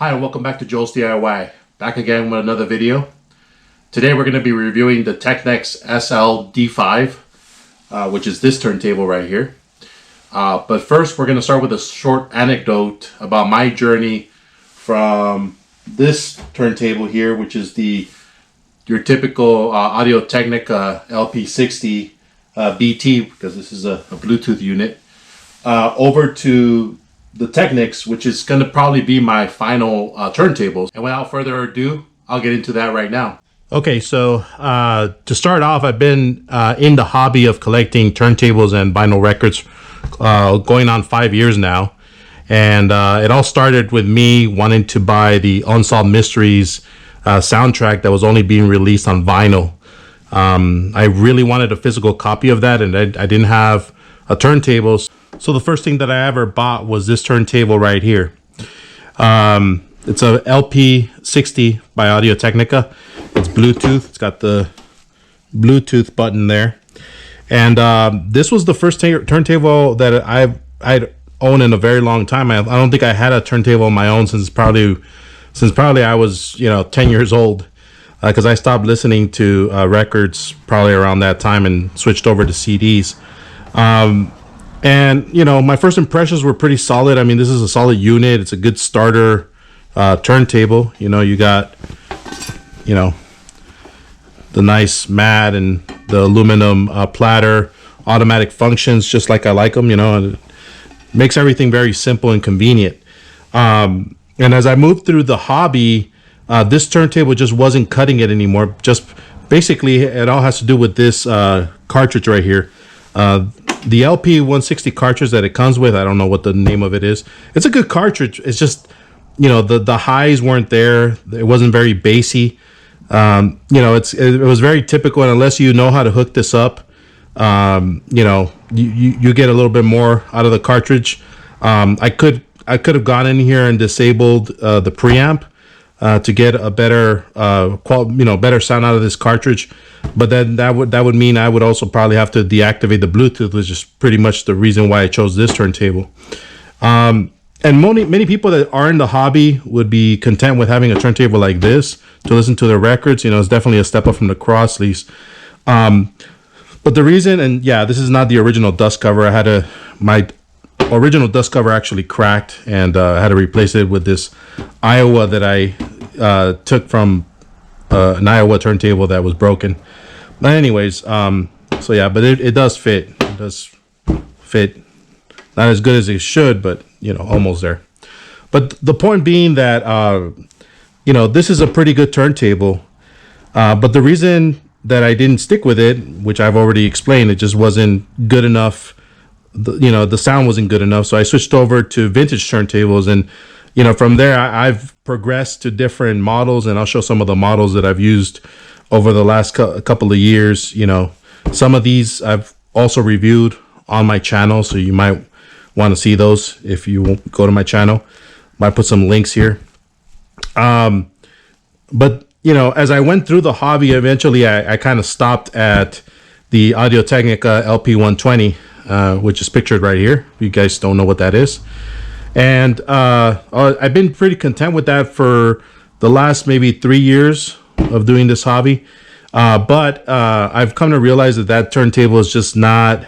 Hi, and welcome back to Joel's DIY. Back again with another video. Today we're going to be reviewing the Technics SL-D5, which is this turntable right here. But first we're going to start with a short anecdote about my journey from this turntable here, which is your typical Audio-Technica LP60 BT, because this is a Bluetooth unit, over to the Technics, which is going to probably be my final turntables. And without further ado, I'll get into that right now. Okay, so to start off, I've been in the hobby of collecting turntables and vinyl records going on 5 years now. And it all started with me wanting to buy the Unsolved Mysteries soundtrack that was only being released on vinyl. I really wanted a physical copy of that, and I didn't have a turntable. So the first thing that I ever bought was this turntable right here. It's a LP60 by Audio-Technica. It's Bluetooth. It's got the Bluetooth button there. And this was the first turntable that I'd owned in a very long time. I don't think I had a turntable of my own since probably I was 10 years old, because I stopped listening to records probably around that time and switched over to CDs. And, my first impressions were pretty solid. I mean, this is a solid unit. It's a good starter turntable. You got, the nice mat and the aluminum platter, automatic functions, just like I like them, and it makes everything very simple and convenient. And as I moved through the hobby, this turntable just wasn't cutting it anymore. Just basically, it all has to do with this cartridge right here. The LP160 cartridge that it comes with, I don't know what the name of it is. It's a good cartridge. It's just, the highs weren't there. It wasn't very bassy. It was very typical, and unless you know how to hook this up, you get a little bit more out of the cartridge. I could have gone in here and disabled the preamp to get a better better sound out of this cartridge, but then that would mean I would also probably have to deactivate the Bluetooth, which is pretty much the reason why I chose this turntable. And many people that are in the hobby would be content with having a turntable like this to listen to their records. It's definitely a step up from the Crossleys. But the reason, and yeah, this is not the original dust cover. My original dust cover actually cracked, and I had to replace it with this Iowa that I took from an Iowa turntable that was broken. But anyways, so yeah, but it does fit. It does fit. Not as good as it should, but almost there. But the point being that this is a pretty good turntable. But the reason that I didn't stick with it, which I've already explained, it just wasn't good enough. The sound wasn't good enough, so I switched over to vintage turntables, and from there I've progressed to different models, and I'll show some of the models that I've used over the last couple of years. Some of these I've also reviewed on my channel, so you might want to see those if you go to my channel. Might put some links here. But as I went through the hobby, eventually I kind of stopped at the Audio-Technica LP120. Which is pictured right here. If you guys don't know what that is. And I've been pretty content with that for the last maybe 3 years of doing this hobby. But I've come to realize that turntable is just not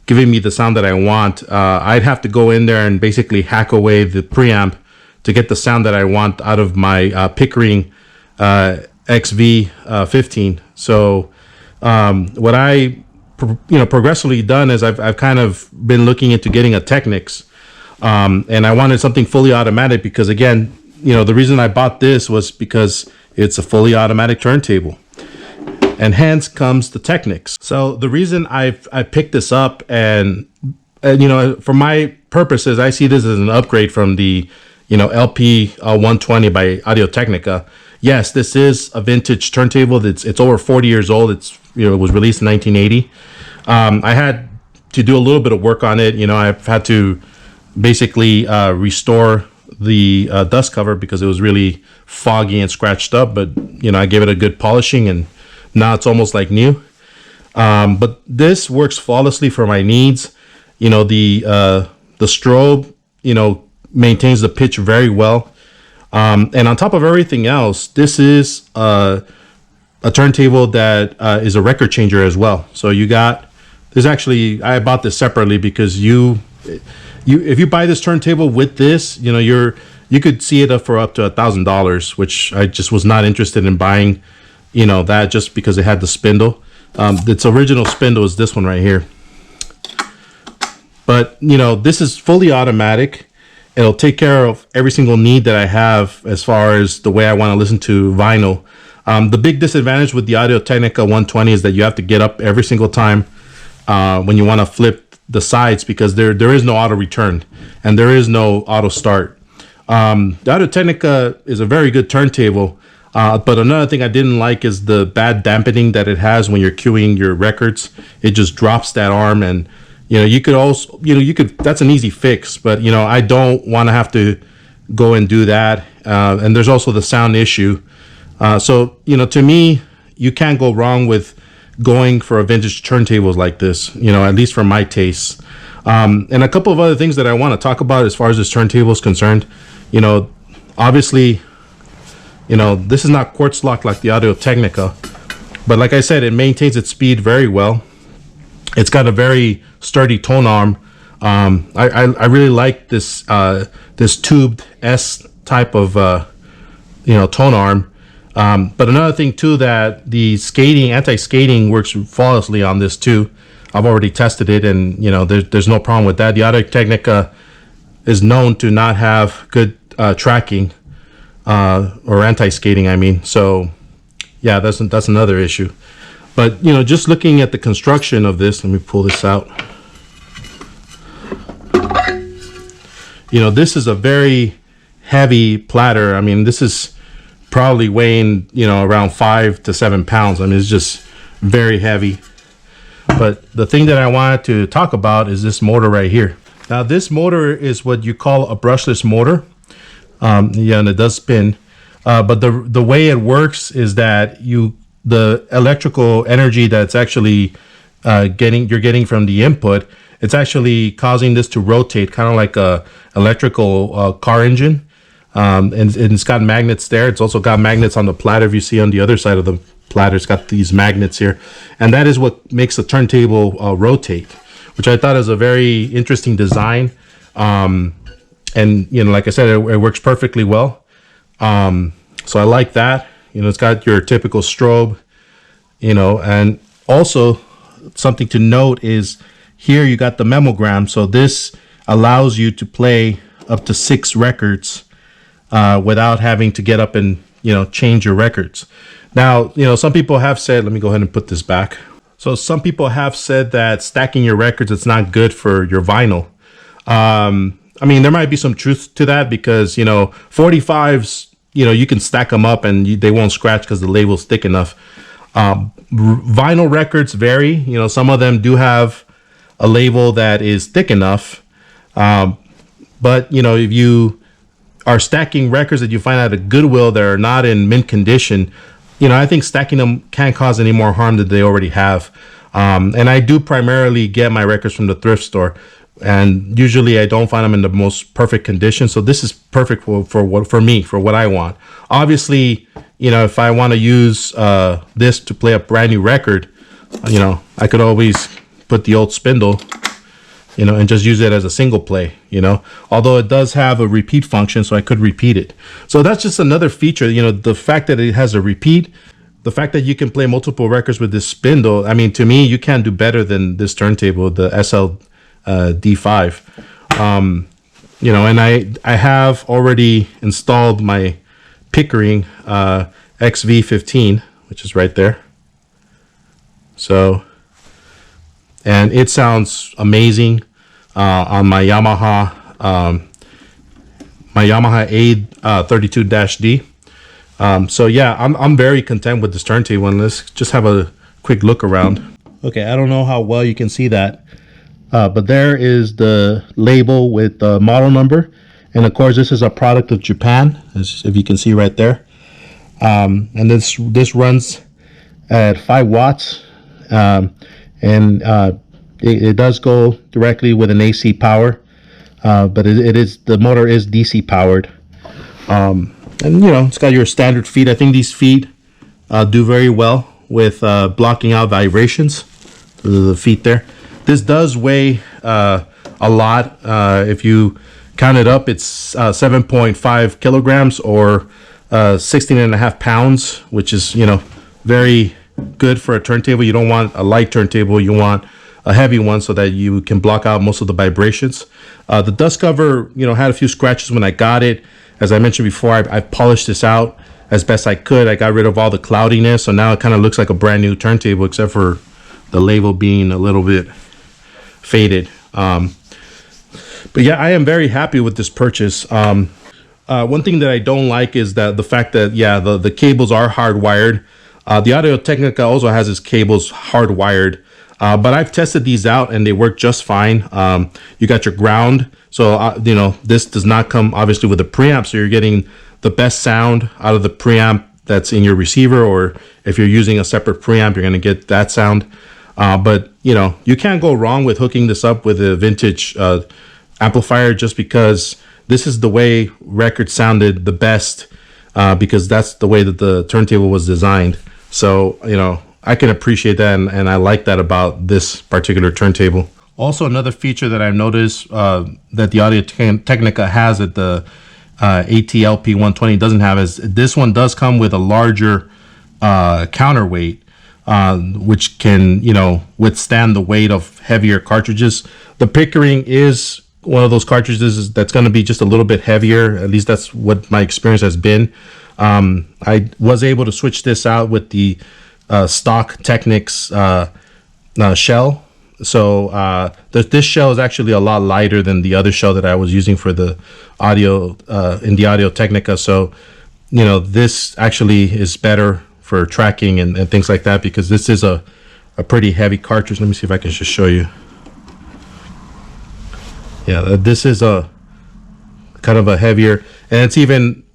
giving me the sound that I want. I'd have to go in there and basically hack away the preamp to get the sound that I want out of my Pickering XV15. So what I progressively done is I've kind of been looking into getting a Technics, and I wanted something fully automatic because, again, the reason I bought this was because it's a fully automatic turntable, and hence comes the Technics. So the reason I picked this up, and for my purposes, I see this as an upgrade from the LP 120 by Audio-Technica. Yes, this is a vintage turntable. It's over 40 years old. It was released in 1980. I had to do a little bit of work on it. I've had to basically restore the dust cover because it was really foggy and scratched up. But I gave it a good polishing, and now it's almost like new. But this works flawlessly for my needs. The strobe, maintains the pitch very well. And on top of everything else, this is a turntable that is a record changer as well. So you got this. Actually, I bought this separately because if you buy this turntable with this, you could see it up for up to $1,000, which I just was not interested in buying, that just because it had the spindle. Its original spindle is this one right here. But this is fully automatic. It'll take care of every single need that I have as far as the way I want to listen to vinyl. The big disadvantage with the Audio-Technica 120 is that you have to get up every single time when you want to flip the sides, because there is no auto return and there is no auto start. The Audio-Technica is a very good turntable, but another thing I didn't like is the bad dampening that it has when you're cueing your records. It just drops that arm, and you could also that's an easy fix, but I don't want to have to go and do that. And there's also the sound issue. So to me, you can't go wrong with going for a vintage turntables like this, at least for my tastes. And a couple of other things that I want to talk about as far as this turntable is concerned. Obviously, this is not quartz lock like the Audio-Technica, but like I said, it maintains its speed very well. It's got a very sturdy tone arm. I really like this this tubed S type of tone arm. But another thing too, that the anti-skating works flawlessly on this too. I've already tested it, and there's no problem with that. The Audio-Technica is known to not have good tracking or anti-skating, I mean. So yeah, that's another issue. But just looking at the construction of this, let me pull this out. This is a very heavy platter. I mean, this is probably weighing around 5 to 7 pounds. I mean, it's just very heavy. But the thing that I wanted to talk about is this motor right here. Now, this motor is what you call a brushless motor. And it does spin. But the way it works is that the electrical energy that's actually you're getting from the input, it's actually causing this to rotate, kind of like a electrical car engine. And it's got magnets there. It's also got magnets on the platter. If you see on the other side of the platter, it's got these magnets here, and that is what makes the turntable rotate, which I thought is a very interesting design. And like I said, it works perfectly well. So I like that. It's got your typical strobe, and also something to note is here you got the memogram. So this allows you to play up to 6 records without having to get up and change your records. Now, some people have said, let me go ahead and put this back. So some people have said that stacking your records, it's not good for your vinyl. I mean, there might be some truth to that, because 45s, you can stack them up and they won't scratch because the label's thick enough. Vinyl records vary. Some of them do have a label that is thick enough, but if you are stacking records that you find at a Goodwill that are not in mint condition, I think stacking them can't cause any more harm than they already have. And I do primarily get my records from the thrift store, and usually I don't find them in the most perfect condition. So this is perfect for what I want. Obviously, if I want to use this to play a brand new record, I could always put the old spindle, and just use it as a single play, although it does have a repeat function, so I could repeat it. So that's just another feature, the fact that it has a repeat, the fact that you can play multiple records with this spindle. I mean, to me, you can't do better than this turntable, the SL-D5. And I have already installed my Pickering XV15, which is right there. So, and it sounds amazing on my Yamaha A32-D. So yeah, I'm very content with this turntable, and let's just have a quick look around. Okay, I don't know how well you can see that, but there is the label with the model number, and of course this is a product of Japan, as if you can see right there. And this runs at 5 watts, and it does go directly with an AC power, but the motor is DC powered. And you know, it's got your standard feet. I think these feet do very well with blocking out vibrations. The feet there. This does weigh a lot. If you count it up, it's 7.5 kilograms or 16.5 pounds, which is, you know, very good for a turntable. You don't want a light turntable. You want a heavy one so that you can block out most of the vibrations. The dust cover, you know, had a few scratches when I got it. As I mentioned before, I polished this out as best I could. I got rid of all the cloudiness, so now it kind of looks like a brand new turntable, except for the label being a little bit faded. But yeah, I am very happy with this purchase. One thing that I don't like is that the fact that, yeah, the cables are hardwired. The Audio-Technica also has its cables hardwired. But I've tested these out and they work just fine. You got your ground. So, you know, this does not come obviously with a preamp. So you're getting the best sound out of the preamp that's in your receiver. Or if you're using a separate preamp, you're going to get that sound. But, you know, you can't go wrong with hooking this up with a vintage amplifier, just because this is the way records sounded the best, because that's the way that the turntable was designed. So, you know, I can appreciate that, and I like that about this particular turntable. Also, another feature that I've noticed that the Audio-Technica has that the AT-LP 120 doesn't have is this one does come with a larger counterweight, which can, you know, withstand the weight of heavier cartridges. The Pickering is one of those cartridges that's going to be just a little bit heavier. At least that's what my experience has been. I was able to switch this out with the stock Technics shell. So this shell is actually a lot lighter than the other shell that I was using for the audio in the Audio-Technica. So, you know, this actually is better for tracking and things like that, because this is a pretty heavy cartridge. Let me see if I can just show you. Yeah, this is a kind of a heavier, and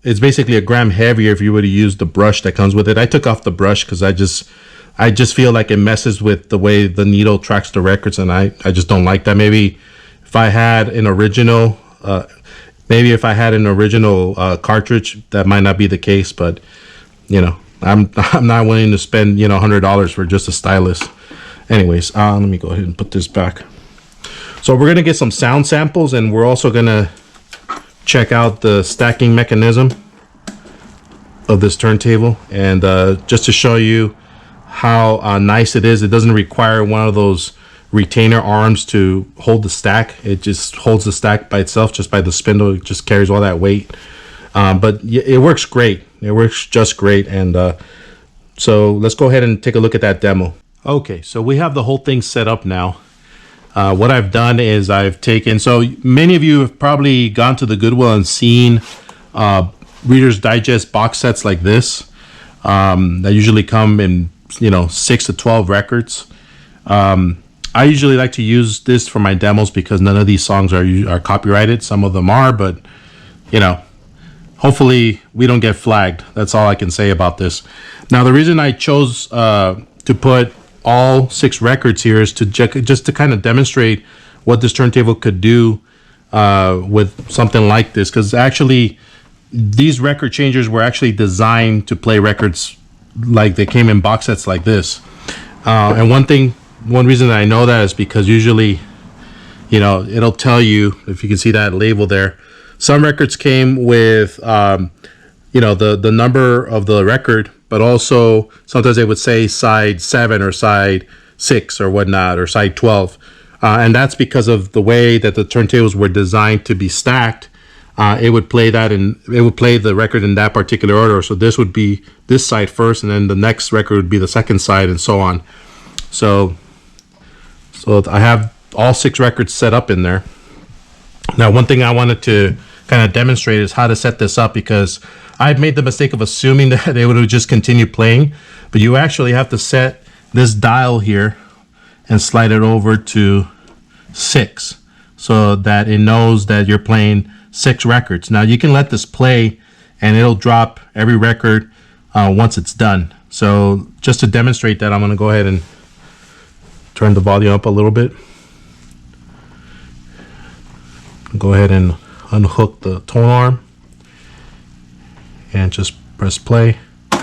it's basically a gram heavier if you were to use the brush that comes with it. I took off the brush because I just feel like it messes with the way the needle tracks the records, and I just don't like that. Maybe if I had an original cartridge, that might not be the case, but you know, I'm not willing to spend, you know, $100 for just a stylus. Anyways, let me go ahead and put this back. So we're gonna get some sound samples, and we're also gonna check out the stacking mechanism of this turntable, and just to show you how nice it is. It doesn't require one of those retainer arms to hold the stack. It just holds the stack by itself, just by the spindle. It just carries all that weight. But it works great. It works just great. And so let's go ahead and take a look at that demo. Okay, so we have the whole thing set up now. What I've done is I've taken, so many of you have probably gone to the Goodwill and seen Reader's Digest box sets like this that usually come in, you know, 6 to 12 records. I usually like to use this for my demos because none of these songs are copyrighted. Some of them are, but you know, hopefully we don't get flagged. That's all I can say about this. Now, the reason I chose to put all 6 records here is to just to kind of demonstrate what this turntable could do with something like this, because actually these record changers were actually designed to play records like they came in box sets like this. And one reason that I know that is because usually, you know, it'll tell you, if you can see that label there, some records came with you know, the number of the record, but also sometimes they would say side 7 or side 6 or whatnot, or side 12. And that's because of the way that the turntables were designed to be stacked. It would play that, and it would play the record in that particular order. So this would be this side first, and then the next record would be the second side, and so on. So I have all 6 records set up in there. Now, one thing I wanted to kind of demonstrate is how to set this up, because I've made the mistake of assuming that they would just continue playing, but you actually have to set this dial here and slide it over to 6 so that it knows that you're playing 6 records. Now, you can let this play and it'll drop every record once it's done. So just to demonstrate that, I'm going to go ahead and turn the volume up a little bit. Go ahead and unhook the tone arm. and just press play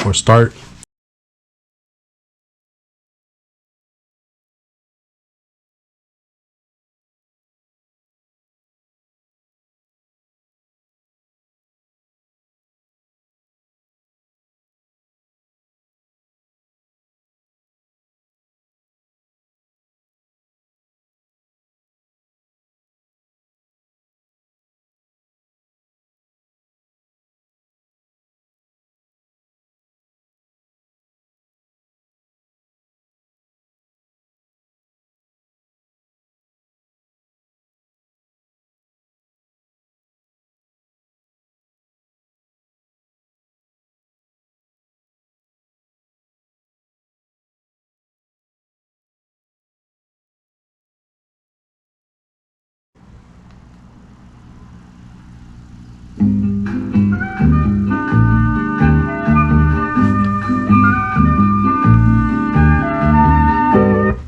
or start.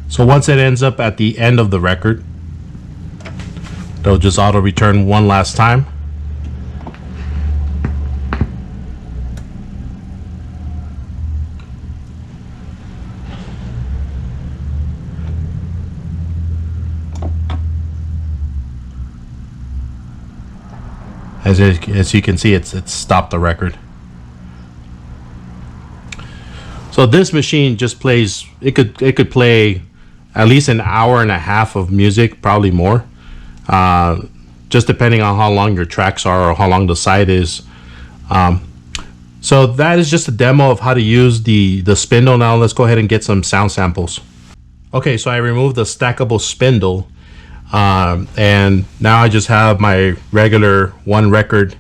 So once it ends up at the end of the record, it'll just auto return one last time. As you can see, it's stopped the record. So this machine just plays. It could play at least an hour and a half of music, probably more, just depending on how long your tracks are or how long the side is. So that is just a demo of how to use the spindle. Now let's go ahead and get some sound samples. Okay, so I removed the stackable spindle, and now I just have my regular one record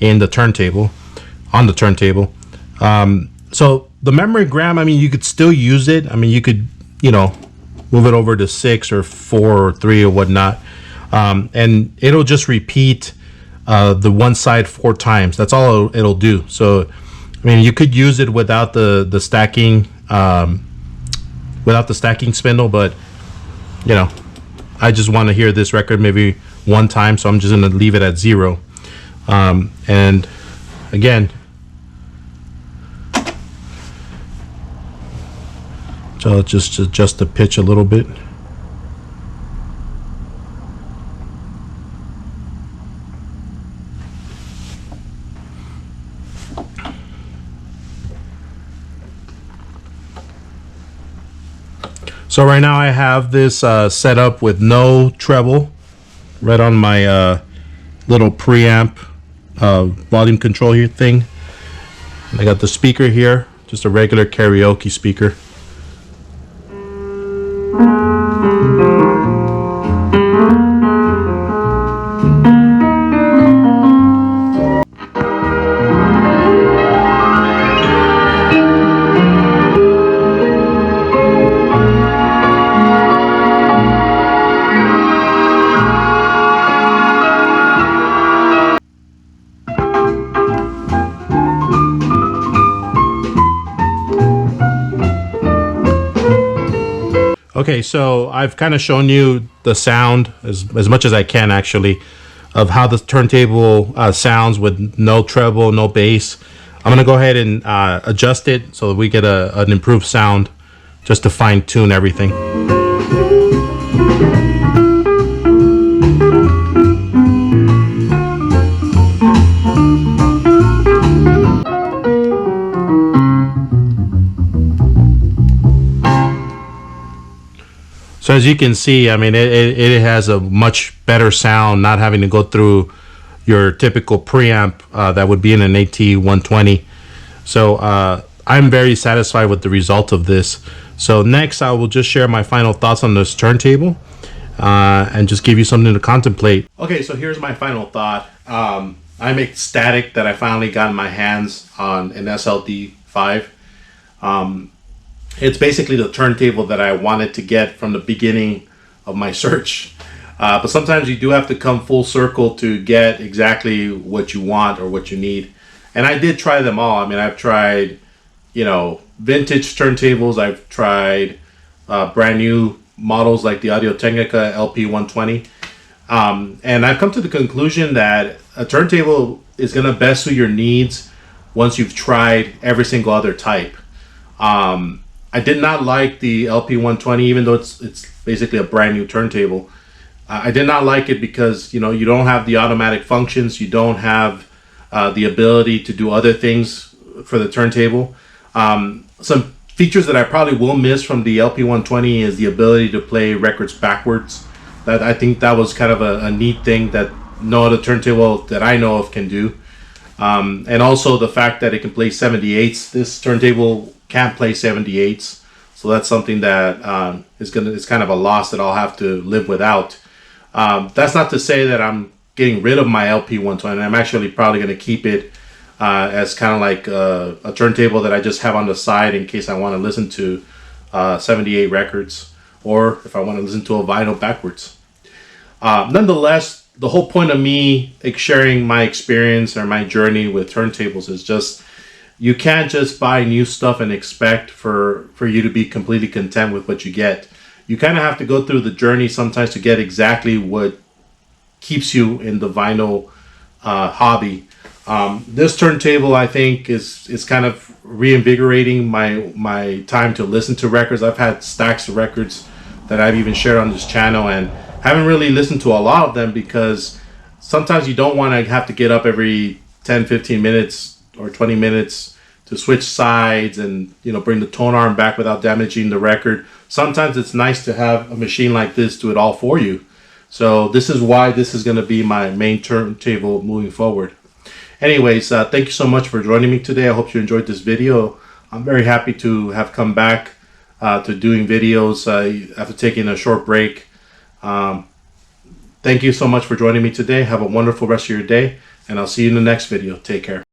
in the turntable, on the turntable. So the memory gram, I mean, you could still use it. I mean, you could, move it over to 6 or 4 or 3 or whatnot, and it'll just repeat the one side 4 times. That's all it'll do. So, I mean, you could use it without the stacking, spindle, but I just want to hear this record maybe one time, so I'm just going to leave it at 0. And again, so just adjust the pitch a little bit. So right now I have this set up with no treble right on my little preamp volume control here thing. I got the speaker here, just a regular karaoke speaker. Okay, so I've kind of shown you the sound as much as I can, actually, of how the turntable sounds with no treble, no bass. I'm going to go ahead and adjust it so that we get an improved sound, just to fine tune everything. So as you can see, I mean, it has a much better sound, not having to go through your typical preamp that would be in an AT120. So I'm very satisfied with the result of this. So next, I will just share my final thoughts on this turntable and just give you something to contemplate. Okay, so here's my final thought. I'm ecstatic that I finally got my hands on an SL-D5. It's basically the turntable that I wanted to get from the beginning of my search. But sometimes you do have to come full circle to get exactly what you want or what you need. And I did try them all. I mean, I've tried, vintage turntables. I've tried brand new models like the Audio-Technica LP120. And I've come to the conclusion that a turntable is going to best suit your needs once you've tried every single other type. I did not like the LP120, even though it's basically a brand new turntable. I did not like it because, you know, you don't have the automatic functions, you don't have the ability to do other things for the turntable. Some features that I probably will miss from the LP120 is the ability to play records backwards. That, I think that was kind of a neat thing that no other turntable that I know of can do. And also the fact that it can play 78s. This turntable can't play 78s, so that's something that it's kind of a loss that I'll have to live without. That's not to say that I'm getting rid of my LP120. I'm actually probably going to keep it as kind of like a turntable that I just have on the side in case I want to listen to 78 records, or if I want to listen to a vinyl backwards. Nonetheless, the whole point of me sharing my experience or my journey with turntables is just, you can't just buy new stuff and expect for you to be completely content with what you get. You kind of have to go through the journey sometimes to get exactly what keeps you in the vinyl hobby. This turntable, I think, is kind of reinvigorating my time to listen to records. I've had stacks of records that I've even shared on this channel, and haven't really listened to a lot of them because sometimes you don't want to have to get up every 10-15 minutes or 20 minutes to switch sides and, you know, bring the tone arm back without damaging the record. Sometimes it's nice to have a machine like this do it all for you. So this is why this is going to be my main turntable moving forward. Anyways, thank you so much for joining me today. I hope you enjoyed this video. I'm very happy to have come back to doing videos after taking a short break. Thank you so much for joining me today. Have a wonderful rest of your day, and I'll see you in the next video. Take care.